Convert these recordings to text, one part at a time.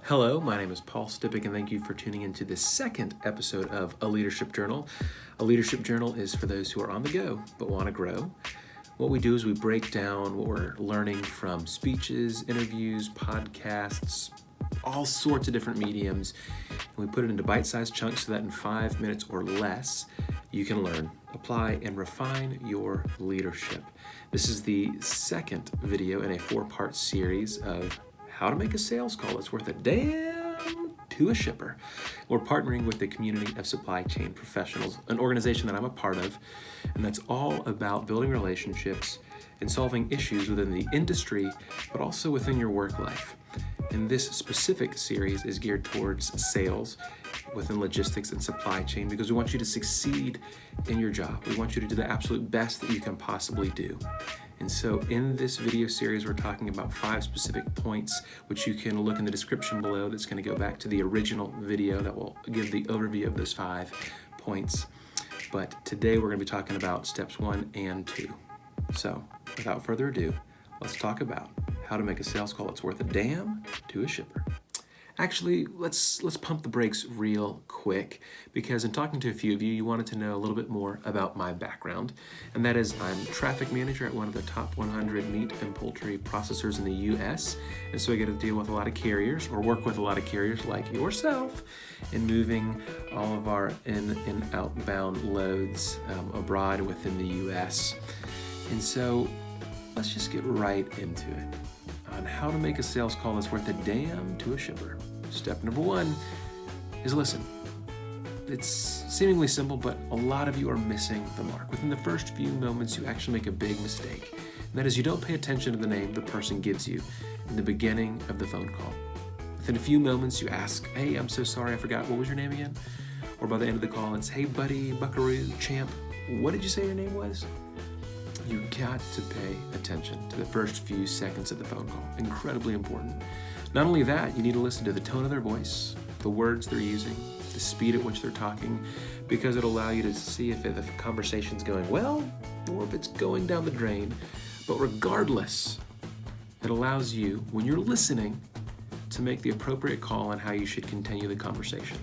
Hello, my name is Paul Stipik, and thank you for tuning into the second episode of A Leadership Journal. A Leadership Journal is for those who are on the go but want to grow. What we do is we break down what we're learning from speeches, interviews, podcasts, all sorts of different mediums, and we put it into bite-sized chunks so that in 5 minutes or less, you can learn, apply, and refine your leadership. This is the second video in a 4-part series of how to make a sales call that's worth a damn to a shipper. We're partnering with the Community of Supply Chain Professionals, an organization that I'm a part of, and that's all about building relationships and solving issues within the industry, but also within your work life. And this specific series is geared towards sales within logistics and supply chain because we want you to succeed in your job. We want you to do the absolute best that you can possibly do. And so in this video series, we're talking about 5 specific points, which you can look in the description below. That's going to go back to the original video that will give the overview of those 5 points. But today we're going to be talking about steps 1 and 2. So without further ado, let's talk about how to make a sales call that's worth a damn to a shipper. Actually, let's pump the brakes real quick, because in talking to a few of you, you wanted to know a little bit more about my background, and that is I'm traffic manager at one of the top 100 meat and poultry processors in the U.S., and so I get to deal with a lot of carriers, or work with a lot of carriers like yourself, in moving all of our in and outbound loads abroad within the U.S. And so let's just get right into it on how to make a sales call that's worth a damn to a shipper. Step number 1 is listen. It's seemingly simple, but a lot of you are missing the mark. Within the first few moments, you actually make a big mistake. And that is you don't pay attention to the name the person gives you in the beginning of the phone call. Within a few moments, you ask, hey, I'm so sorry, I forgot, what was your name again? Or by the end of the call, it's, hey, buddy, buckaroo, champ, what did you say your name was? You got to pay attention to the first few seconds of the phone call. Incredibly important. Not only that, you need to listen to the tone of their voice, the words they're using, the speed at which they're talking, because it'll allow you to see if the conversation's going well or if it's going down the drain. But regardless, it allows you, when you're listening, to make the appropriate call on how you should continue the conversation.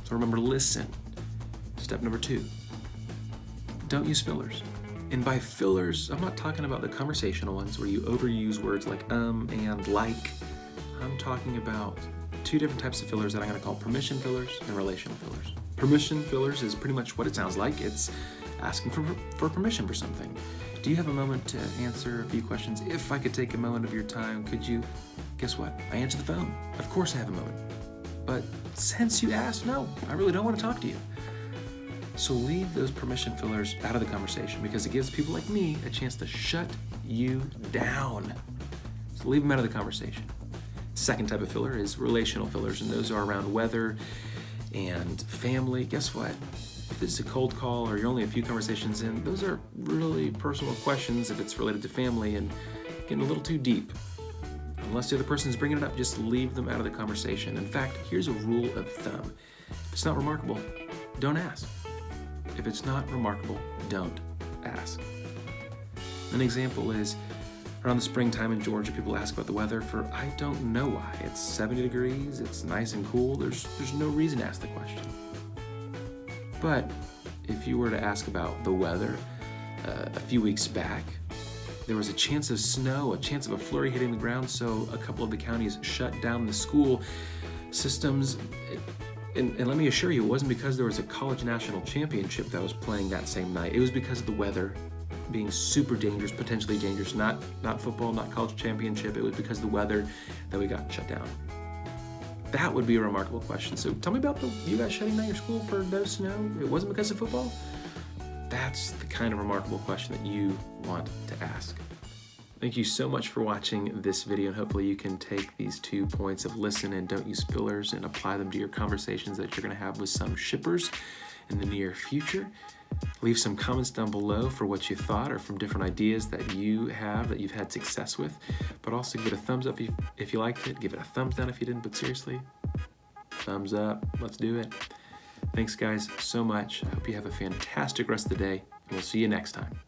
So remember, listen. Step number 2, don't use fillers. And by fillers, I'm not talking about the conversational ones where you overuse words like and, like. I'm talking about 2 different types of fillers that I'm going to call permission fillers and relational fillers. Permission fillers is pretty much what it sounds like. It's asking for permission for something. Do you have a moment to answer a few questions? If I could take a moment of your time, could you? Guess what? I answer the phone. Of course I have a moment. But since you asked, no, I really don't want to talk to you. So leave those permission fillers out of the conversation because it gives people like me a chance to shut you down. So leave them out of the conversation. Second type of filler is relational fillers, and those are around weather and family. Guess what? If it's a cold call or you're only a few conversations in, those are really personal questions if it's related to family and getting a little too deep. Unless the other person's bringing it up, just leave them out of the conversation. In fact, here's a rule of thumb. If it's not remarkable, don't ask. If it's not remarkable, don't ask. An example is around the springtime in Georgia, people ask about the weather for I don't know why. It's 70 degrees, it's nice and cool, there's no reason to ask the question. But if you were to ask about the weather a few weeks back, there was a chance of snow, a chance of a flurry hitting the ground, so a couple of the counties shut down the school systems. And let me assure you, it wasn't because there was a college national championship that was playing that same night. It was because of the weather being super dangerous, potentially dangerous. Not football, not college championship. It was because of the weather that we got shut down. That would be a remarkable question. So tell me about you guys shutting down your school for no snow? It wasn't because of football? That's the kind of remarkable question that you want to ask. Thank you so much for watching this video, and hopefully you can take these 2 points of listen and don't use fillers and apply them to your conversations that you're going to have with some shippers in the near future. Leave some comments down below for what you thought or from different ideas that you have that you've had success with, but also give it a thumbs up if you liked it. Give it a thumbs down if you didn't, but seriously, thumbs up. Let's do it. Thanks guys so much. I hope you have a fantastic rest of the day, and we'll see you next time.